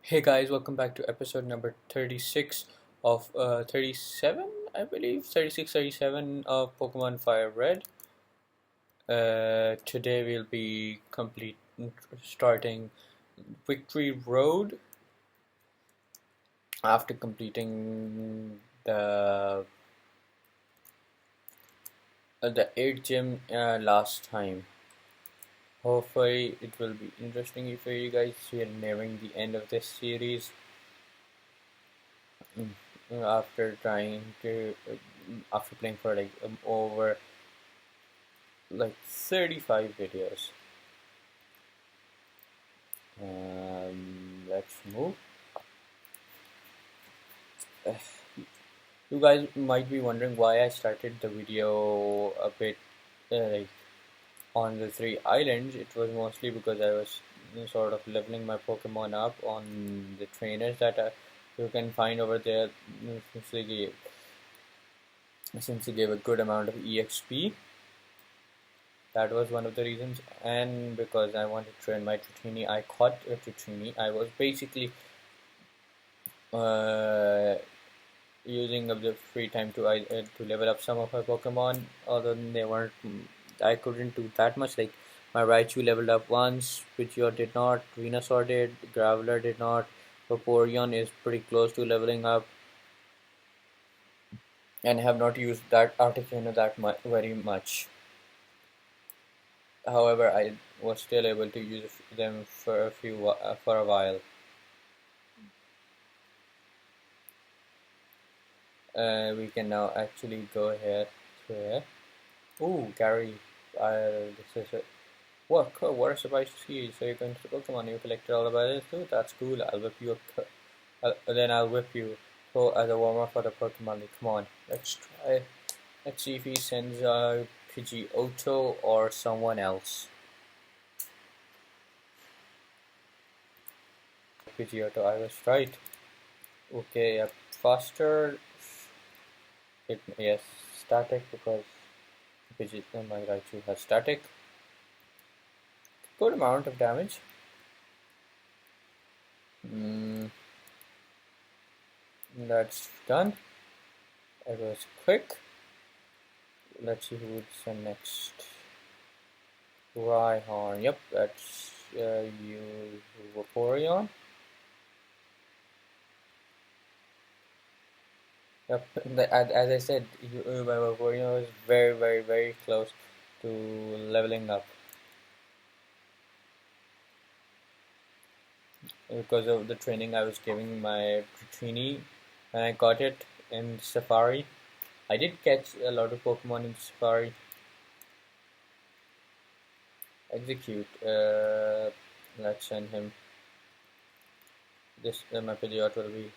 Hey guys, welcome back to episode number 36 of 37, I believe, 36, 37 of Pokemon Fire Red. Today we'll be starting Victory Road after completing the 8 gym last time. Hopefully it will be interesting for you guys. We are nearing the end of this series. After after playing for like over like 35 videos. Let's move. You guys might be wondering why I started the video a bit like on the three islands. It was mostly because I was sort of leveling my Pokemon up on the trainers that you can find over there, since they gave a good amount of EXP. That was one of the reasons, and because I wanted to train my Tutini, I caught a Tutini. I was basically uh, using up the free time to level up some of my Pokemon. Although they weren't, I couldn't do that much. Like my Raichu leveled up once, Pidgeot did not, Venusaur did, Graveler did not. Vaporeon is pretty close to leveling up, and have not used that Articuno very much. However, I was still able to use them for a while. We can now actually go ahead here. Ooh, Gary, this is a what a surprise to see. So you're going to Pokemon, you collected all the badges too? That's cool. I'll whip you then I'll whip you. So as a warm up for the Pokemon League. Come on, let's try. Let's see if he sends Pidgeotto or someone else. Pidgeotto, I was right. Okay, faster. Yes, static because my Raichu has static. Good amount of damage. That's done. It was quick. Let's see who's the next. Rhyhorn. Yep, that's you, Vaporeon. Yep, as I said, my Vaporeon was very, very, very close to leveling up because of the training I was giving my Dratini when I got it in Safari. I did catch a lot of Pokemon in Safari. Execute. Let's send him. This my Pidgeot will be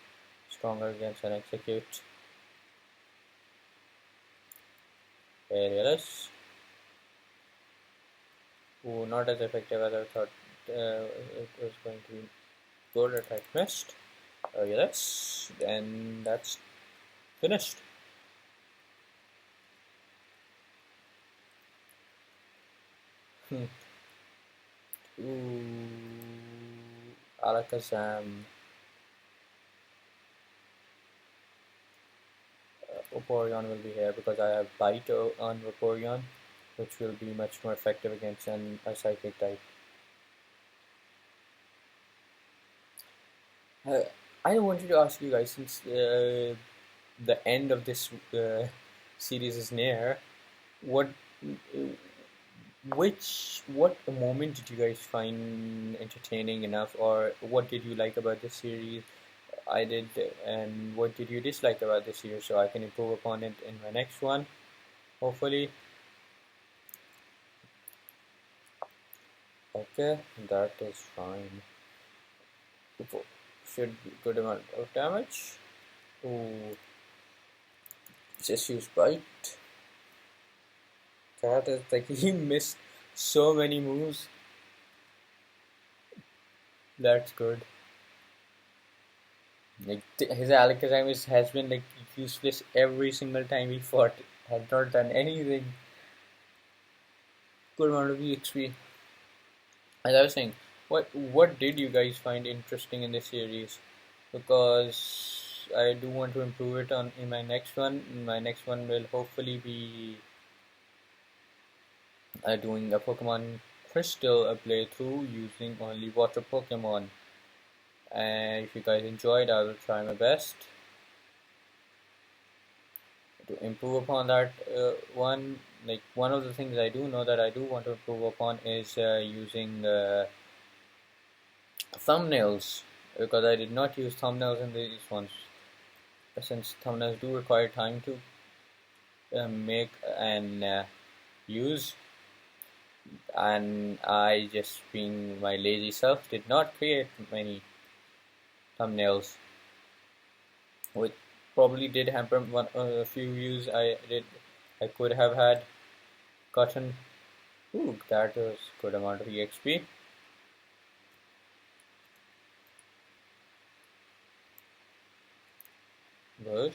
stronger against an Execute. Aerialus. Ooh, not as effective as I thought it was going to be. Good attack missed. Aerialus. And that's finished. Ooh, Alakazam. Vaporeon will be here because I have Bite on Vaporeon, which will be much more effective against a Psychic type. I wanted to ask you guys, since the end of this series is near, what what moment did you guys find entertaining enough, or what did you like about this series? I did, and what did you dislike about this series, so I can improve upon it in my next one, hopefully. Okay, that is fine. Should be good amount of damage. Ooh, just use Bite. That is like he missed so many moves. That's good. Like his Alakazam has been like useless every single time he fought. Has not done anything. Good amount of EXP. As I was saying, what did you guys find interesting in this series? Because I do want to improve it on in my next one. My next one will hopefully be doing a Pokemon Crystal a playthrough using only water Pokemon. And if you guys enjoyed, I will try my best to improve upon that one. Like one of the things I do know that I do want to improve upon is using thumbnails, because I did not use thumbnails in these ones, since thumbnails do require time to make and use, and I, just being my lazy self, did not create many thumbnails, which probably did hamper a few views I could have had gotten. Ooh, that was good amount of EXP. Good.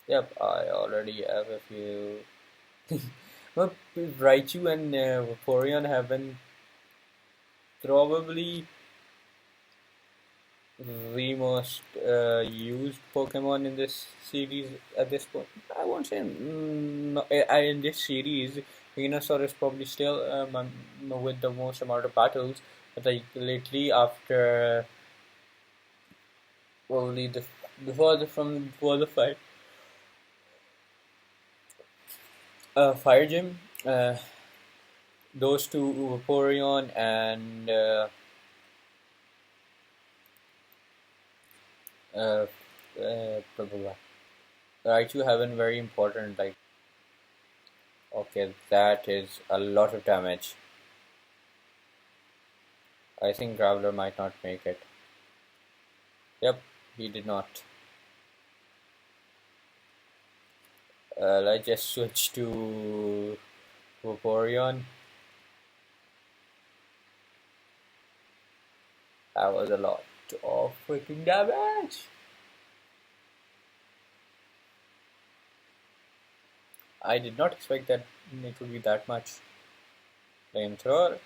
Yep, I already have a few. Well, Raichu and Vaporeon have been probably the most used Pokemon in this series at this point. I won't say no, in this series, Venusaur is probably still with the most amount of battles. But like lately, after probably the before the fire gym, those two, Vaporeon and uh, blah, blah, blah. Raichu have been very important. Like, okay, that is a lot of damage. I think Graveler might not make it. Yep, he did not. Let's just switch to Vaporeon. That was a lot of freaking damage. I did not expect that it would be that much. Flamethrower.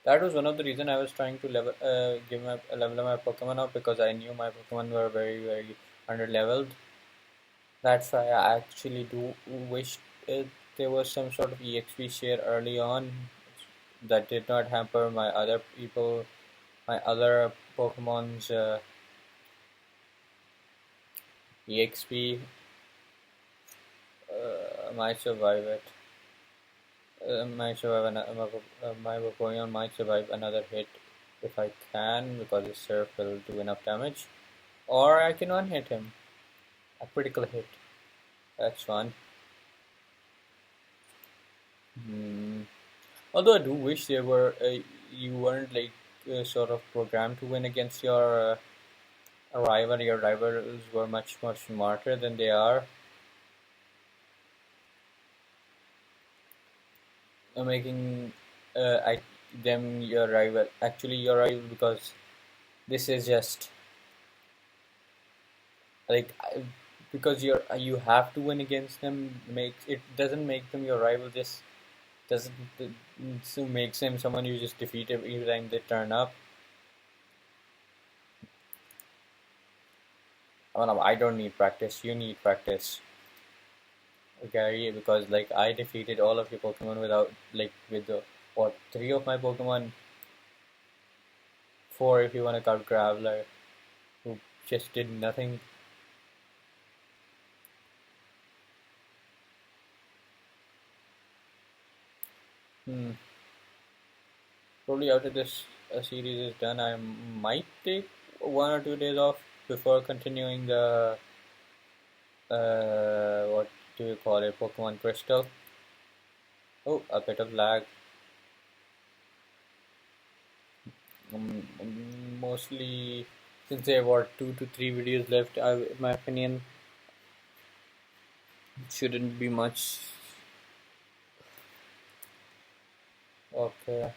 That was one of the reason I was trying to level my Pokemon up, because I knew my Pokemon were very under leveled. That's why I actually do wish there was some sort of EXP share early on that did not hamper my other Pokemon's EXP. Might survive it. Might survive my Vaporeon might survive another hit if I can, because his Surf will do enough damage. Or I can one hit him. A critical hit. That's fun. Hmm. Although I do wish you weren't like sort of programmed to win against your rival. Your rivals were much smarter than they are, making I, them your rival. Actually, your rival, because this is just like because you have to win against them. Makes it doesn't make them your rival. Just doesn't so makes them someone you just defeat every time they turn up. Oh, no, I don't need practice. You need practice, Gary, because like I defeated all of your Pokemon without with the what three of my Pokemon, four if you want to count Graveler, who just did nothing. Hmm. Probably after this series is done, I might take 1 or 2 days off before continuing the what do you call it, Pokemon Crystal. Oh, a bit of lag. Mostly since there were 2 to 3 videos left, in my opinion, shouldn't be much. Okay.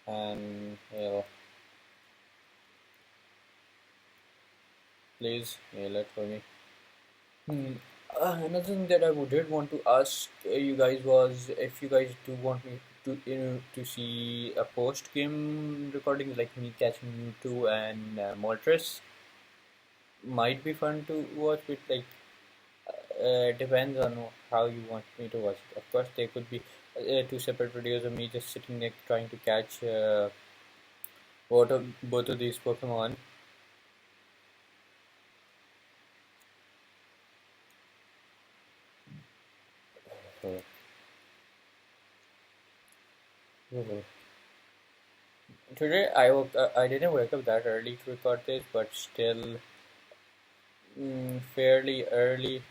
And please mail it for me. Hmm. Another thing that I did want to ask you guys was if you guys do want me to to see a post game recording like me catching Mewtwo and Moltres might be fun to watch, but like depends on how you want me to watch it. Of course, there could be two separate videos of me just sitting there trying to catch both of these Pokemon. So, mhm. Today I didn't wake up that early to record this, but still fairly early.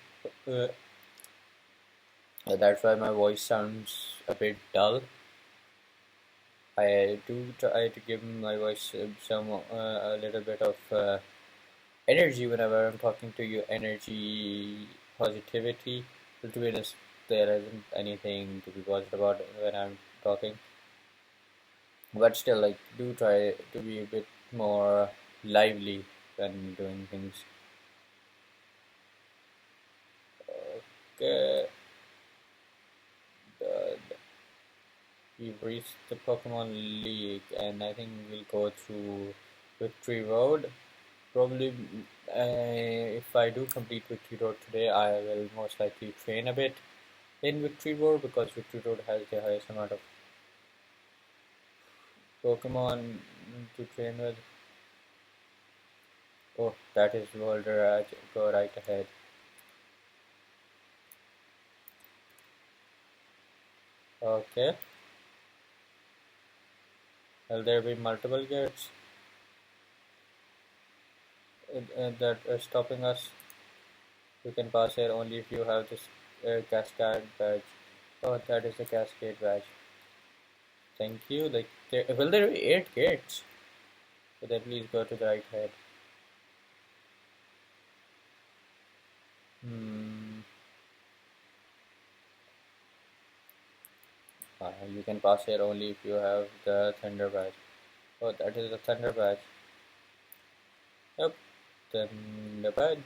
Uh, that's why my voice sounds a bit dull. I do try to give my voice some a little bit of energy whenever I'm talking to you. Energy, positivity. But to be honest, there isn't anything to be bothered about when I'm talking. But still, like, do try to be a bit more lively when doing things. Okay, the, we've reached the Pokemon League, and I think we'll go through Victory Road. Probably, if I do complete Victory Road today, I will most likely train a bit in Victory Road because Victory Road has the highest amount of Pokemon to train with. Oh, that is Volderage. Go right ahead. Okay. Will there be multiple gates that are stopping us? You can pass here only if you have this Cascade badge. Oh, that is the Cascade badge. Thank you. Like, will there be 8 gates? So then please go to the right head. Hmm. You can pass here only if you have the Thunder badge. Oh, that is the Thunder badge. Yep. Then the badge.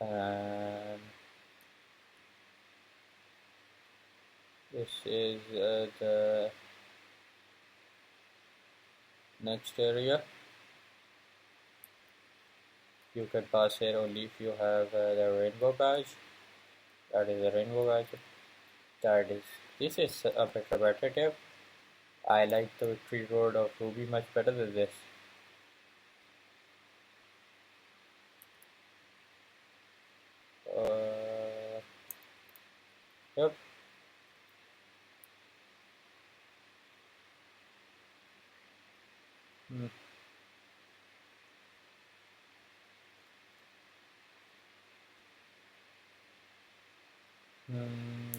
And this is the next area. You can pass here only if you have the rainbow badge. That is the rainbow badge. That is. This is a bit repetitive. I like the Victory Road of Ruby much better than this. Uh, yep. Hmm.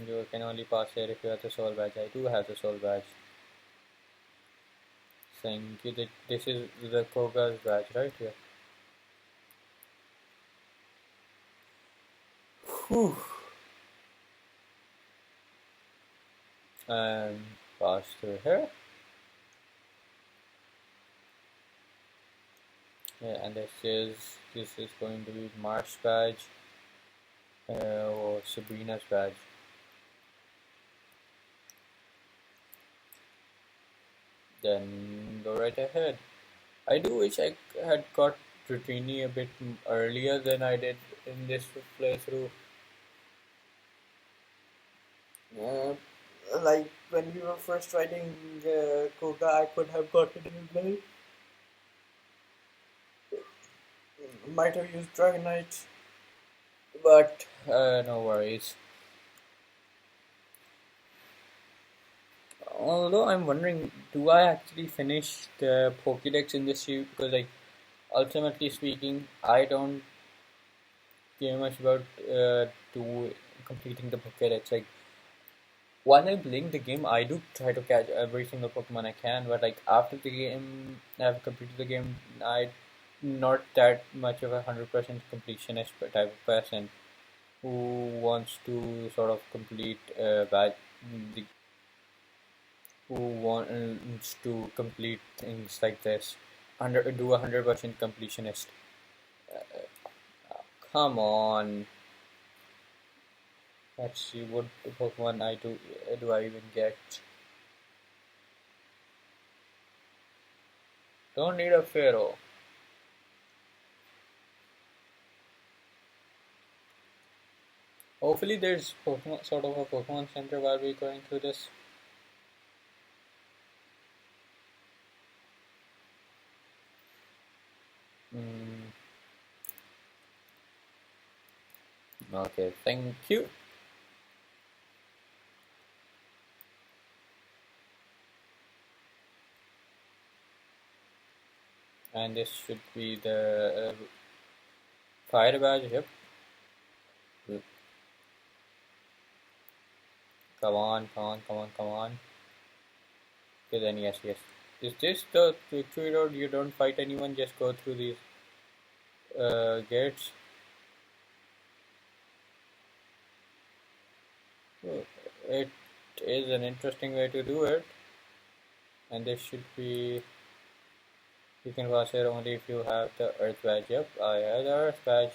You can only pass here if you have the soul badge. I do have the soul badge. Thank you. This is the Koga's badge right here. Whew. And pass through here. Yeah, and this is going to be Mark's badge or Sabrina's badge. Then go right ahead. I do wish I had got Dratini a bit earlier than I did in this playthrough. Uh, like when we were first writing Koga, I could have gotten him late. Might have used Dragonite, but no worries. Although I'm wondering, do I actually finish the Pokédex in this series? Because, like, ultimately speaking, I don't care much about do completing the Pokédex. Like, while I'm playing the game, I do try to catch every single Pokemon I can. But like after the game, I've completed the game. I'm not that much of 100% completionist type of person who wants to sort of complete the who wants to complete things like this. do 100% completionist. Come on. Let's see what Pokemon do I even get. Don't need a Pharaoh. Hopefully there's Pokemon, sort of a Pokemon Center while we're going through this. Mm, okay, thank you. And this should be the fire badge. Yep. Come on, come on, come on, come on. Okay, then yes, yes. Is this the victory road? You don't fight anyone, just go through these gates. So it is an interesting way to do it, and this should be. You can pass here only if you have the Earth badge. Yep, I have the Earth badge.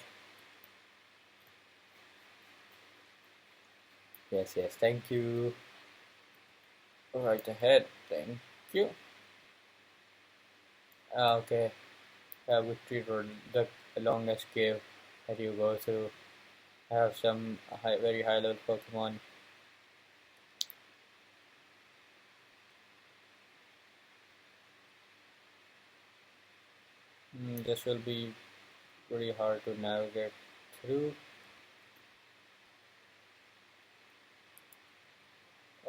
Yes, yes, thank you. Right ahead, thank you. Okay, Victory Road, the longest cave that you go through. I have some very high level Pokemon. This will be pretty hard to navigate through.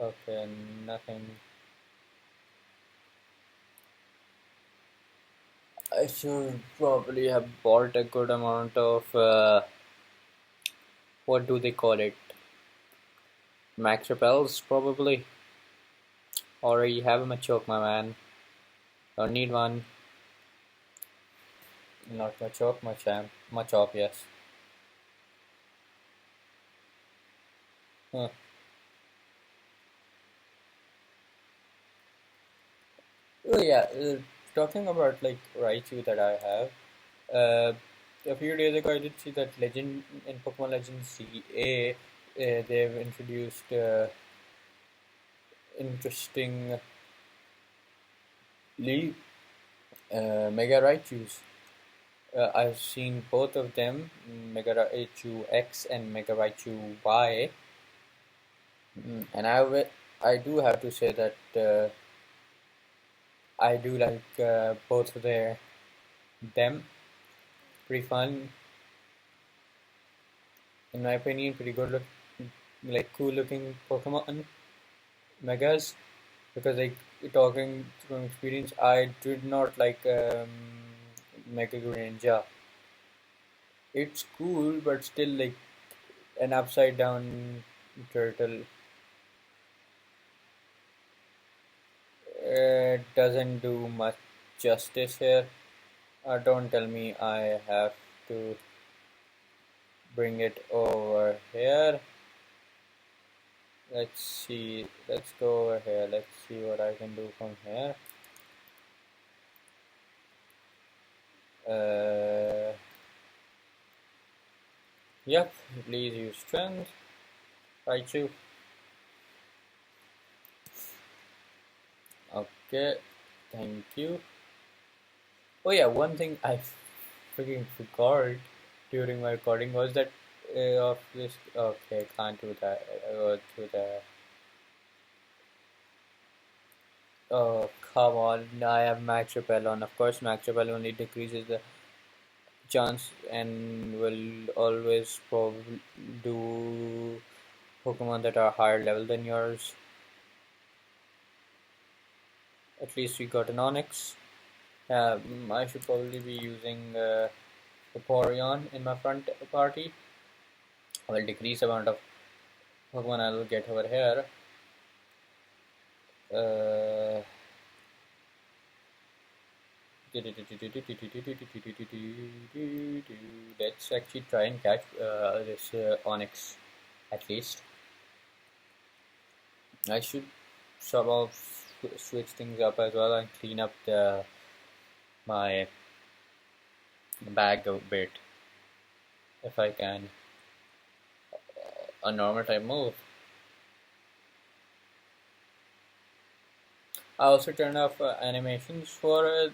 Okay, nothing. I should probably have bought a good amount of what do they call it? Max repels, probably. Already have a Machoke, my man. Don't need one. Not Machoke, Machamp. Machop, yes. Huh. Oh yeah, talking about like Raichu that I have. A few days ago, I did see that Legend in Pokemon Legends CA, they've introduced interestingly Mega Raichus. I've seen both of them, Mega Raichu X and Mega Raichu Y, and I do have to say that I do like both of them. Pretty fun, in my opinion. Pretty good look, like cool looking Pokemon Megas. Because like talking from experience, I did not like Mega Greninja. It's cool, but still like an upside down turtle. It doesn't do much justice here. Don't tell me I have to bring it over here. Let's see. Let's go over here. Let's see what I can do from here. Yep. Please use strength. Raichu. Okay. Thank you. Oh yeah, one thing I freaking forgot during my recording was that of this. Okay, can't do that. Go to the. Oh come on! I have Max Repel on. Of course, Max Repel only decreases the chance and will always probably do Pokemon that are higher level than yours. At least we got an Onyx. I should probably be using Vaporeon in my front party. I will decrease amount of Pokemon I will get over here. Uh, let's actually try and catch this Onyx at least. I should sort of switch things up as well and clean up the my bag a bit if I can. A normal type move. I also turned off animations for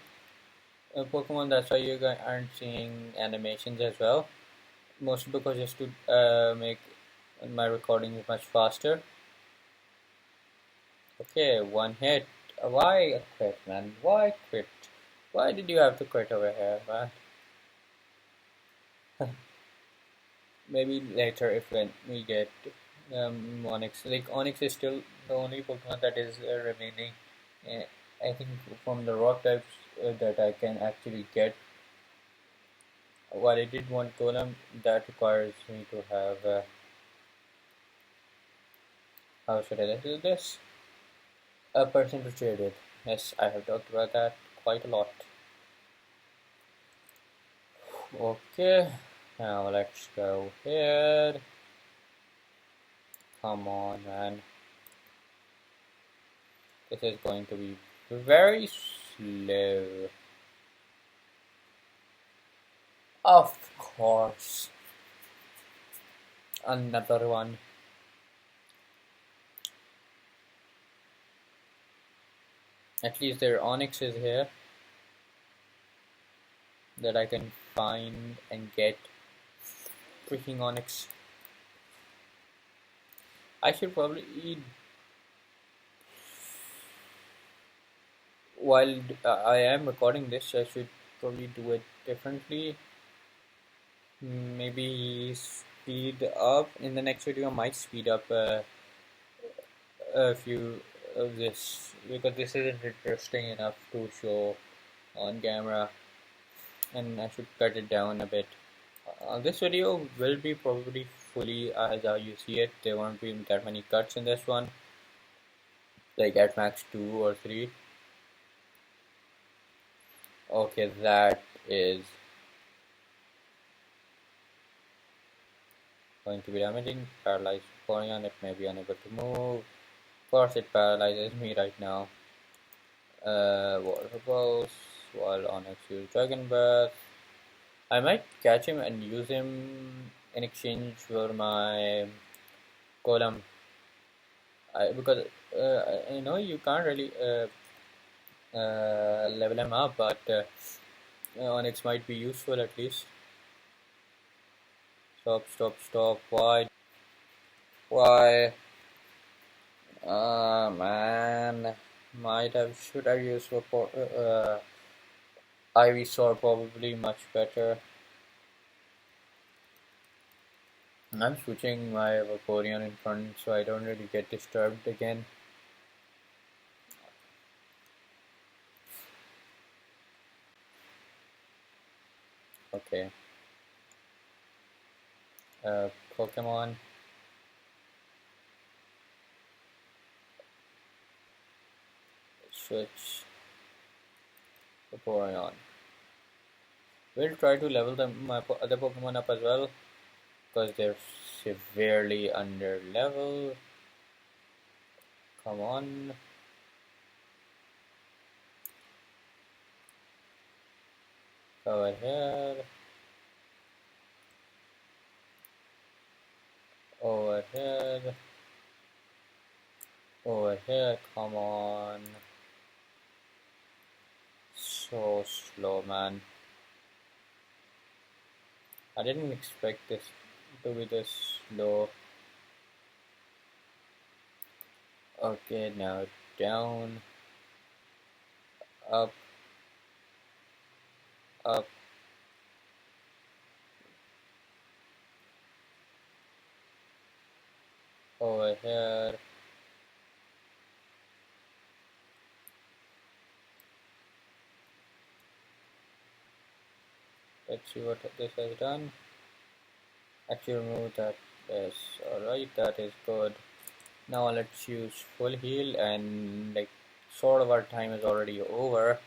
Pokemon. That's why you guys aren't seeing animations as well. Mostly because just to make my recording much faster. Okay, one hit. Why quit, man? Why quit? Why did you have to quit over here, man? Maybe later if when we get Onyx. Like Onyx is still the only Pokemon that is remaining. Uh, I think from the rock types that I can actually get. While I did want Golem, that requires me to have. How should I do this? A person to trade with. Yes, I have talked about that quite a lot. Okay, now let's go here. Come on, man. This is going to be very slow. Of course. Another one. At least their Onyx is here that I can find and get. Freaking Onyx. I should probably eat. While I am recording this, I should probably do it differently. Maybe speed up in the next video. I might speed up a few of this because this isn't interesting enough to show on camera, and I should cut it down a bit. This video will be probably fully as how you see it. There won't be that many cuts in this one, like at max 2 or 3. Okay, that is going to be damaging. Paralyzed Vaporeon, it may be unable to move. Of course, it paralyzes me right now. Water Pulse, while Onyx use Dragon Breath. I might catch him and use him in exchange for my Golem. Because I know you can't really level him up, but Onyx might be useful at least. Stop. Why? Why? Man. Should I use Ivysaur probably much better. I'm switching my Vaporeon in front so I don't really get disturbed again. Okay. Pokemon. Switch Vaporeon. We'll try to level my other Pokemon up as well because they're severely under level. Come on. Over here. Over here. Over here. Come on. So slow, man. I didn't expect this to be this slow. Okay, now down, up, up. Over here. Let's see what this has done. Actually remove that. Yes, alright, that is good. Now let's use full heal, and like sort of our time is already over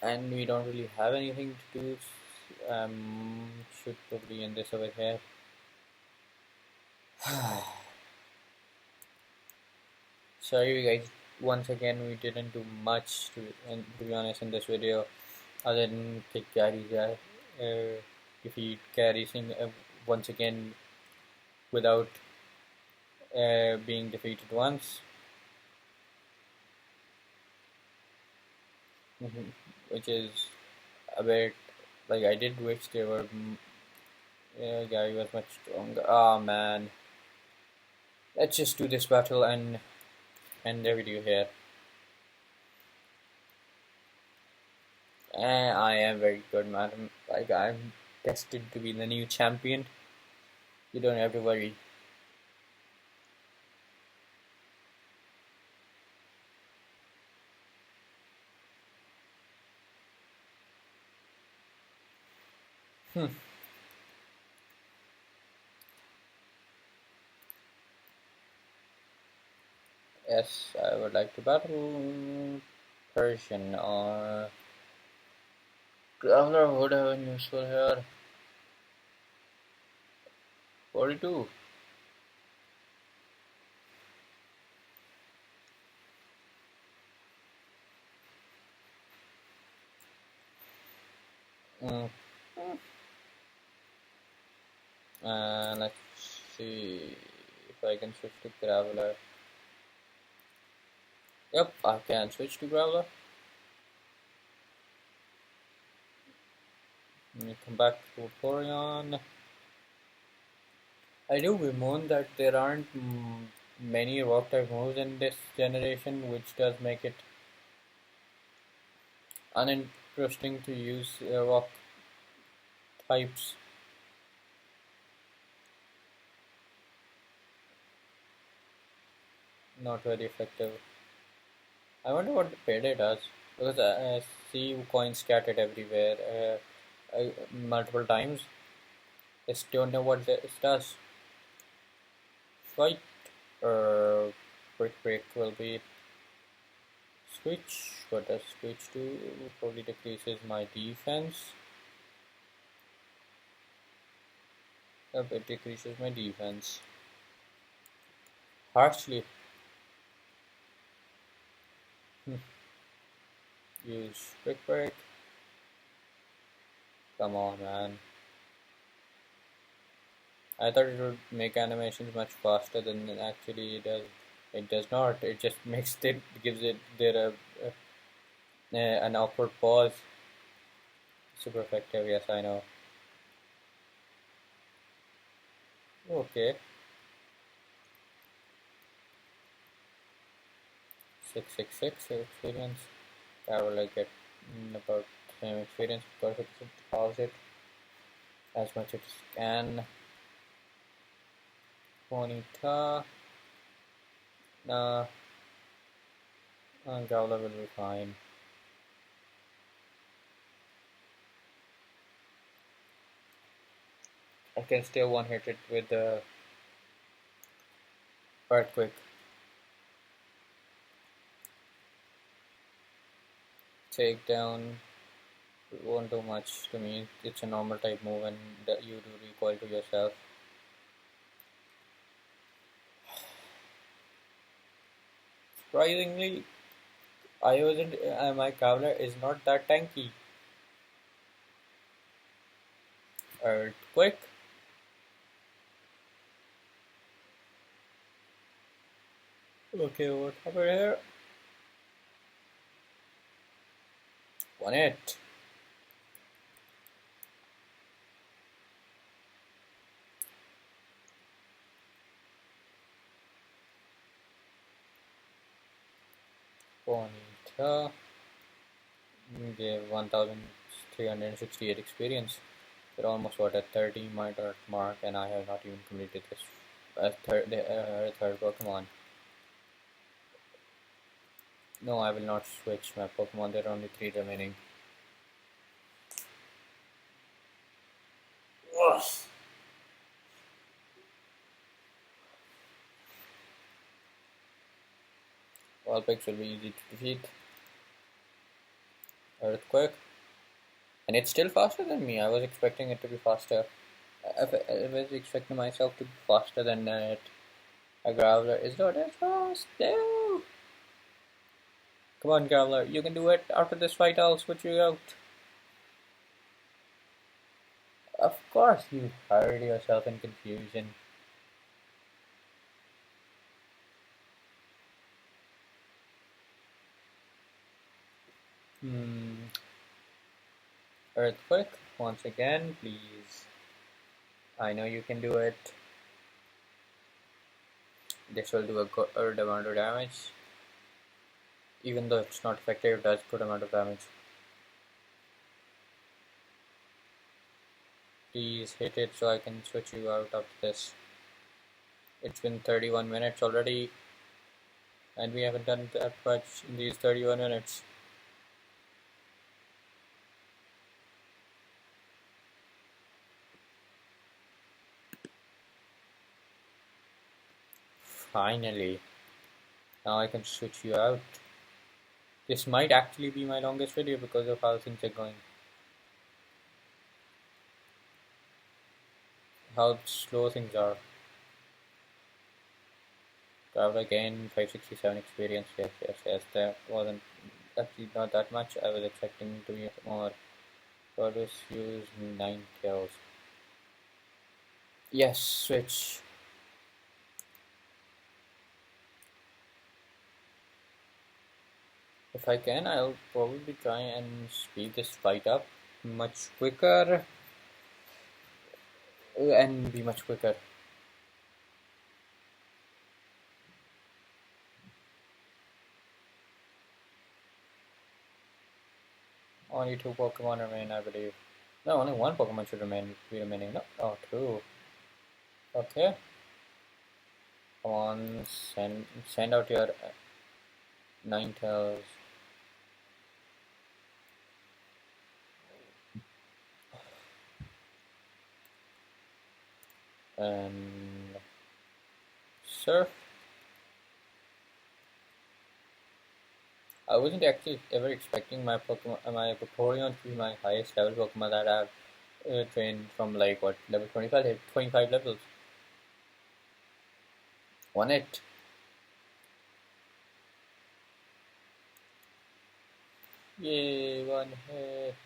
and we don't really have anything to do. Should probably end this over here. Sorry guys, once again we didn't do much to be honest in this video. Other than kick Gary's defeat Gary Singh once again without being defeated once, which is a bit like I did wish there were. Gary was much stronger. Ah man, let's just do this battle and end the video here. I am very good, madam. Like I'm destined to be the new champion. You don't have to worry. Yes, I would like to battle Persian or Traveler would have been useful here. 42. Mm. Let's see if I can switch to Graveler. Yep, I can switch to Graveler. Let me come back to Vaporeon. I do bemoan that there aren't many rock type moves in this generation, which does make it uninteresting to use rock types. Not very effective. I wonder what the payday does, because I see coins scattered everywhere multiple times. I still don't know what this does. Fight or Brick Break will be switch. What does switch do? Probably decreases my defense. Yep, it decreases my defense. Harshly. Use Brick Break. Come on, man. I thought it would make animations much faster than it actually does. It does not. It just makes it gives it there an awkward pause. Super effective. Yes, I know. Okay. 666 experience. I will like get about the same experience because it pause it as much as it can. Ponyta. Nah. Growler will be fine. I can still one hit it with the Earthquake. Takedown won't do much to me. It's a normal type move and you do recoil to yourself. Surprisingly, my Growler is not that tanky. Earthquake. Okay, what happened here? One hit. Ponyta. Gave 1368 experience. We're almost what at 30 minor mark, and I have not even completed this third Pokemon. No, I will not switch my Pokemon. There are only 3 remaining. Ugh. Vulpix will be easy to defeat. Earthquake. And it's still faster than me. I was expecting it to be faster. I was expecting myself to be faster than it. A Graveler is not as fast. No! Come on, Graveler. You can do it. After this fight, I'll switch you out. Of course, you hurried yourself in confusion. Hmm. Earthquake, once again, please. I know you can do it. This will do a good amount of damage. Even though it's not effective, it does good amount of damage. Please hit it so I can switch you out of this. It's been 31 minutes already, and we haven't done that much in these 31 minutes. Finally. Now I can switch you out. This might actually be my longest video because of how things are going. How slow things are. Travel again, 567 experience. Yes, yes, yes. That wasn't actually not that much. I was expecting to be more. Photos use 9 kills. Yes, switch. If I can, I'll probably try and speed this fight up much quicker and be much quicker. Only 2 Pokemon remain, I believe. No, only one Pokemon should be remaining. No, oh, two. Okay, come on, send out your Ninetales. And Surf. I wasn't actually ever expecting my Pokemon, my Vaporeon to be my highest level Pokemon that I've trained from like what level 25, 25 levels. Won it. Yay, one hit.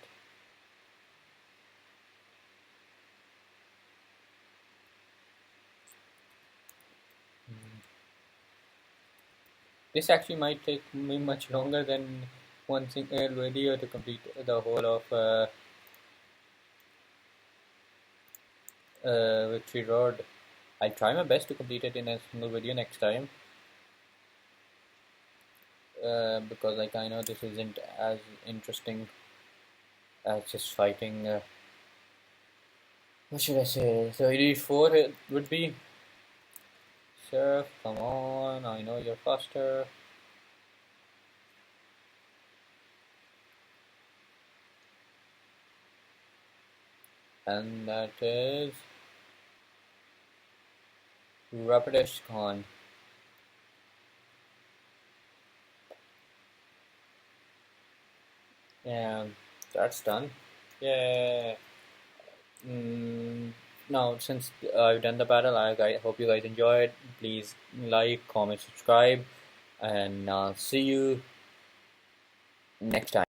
This actually might take me much longer than one single video to complete the whole of Victory Road. I'll try my best to complete it in a single video next time. Because like I know this isn't as interesting as just fighting. What should I say? So Elite Four it would be. Surf, come on! I know you're faster. And that is Rapidash Khan. Yeah, that's done. Yeah. Now, since I've done the battle, I hope you guys enjoyed. Please like, comment, subscribe, and I'll see you next time.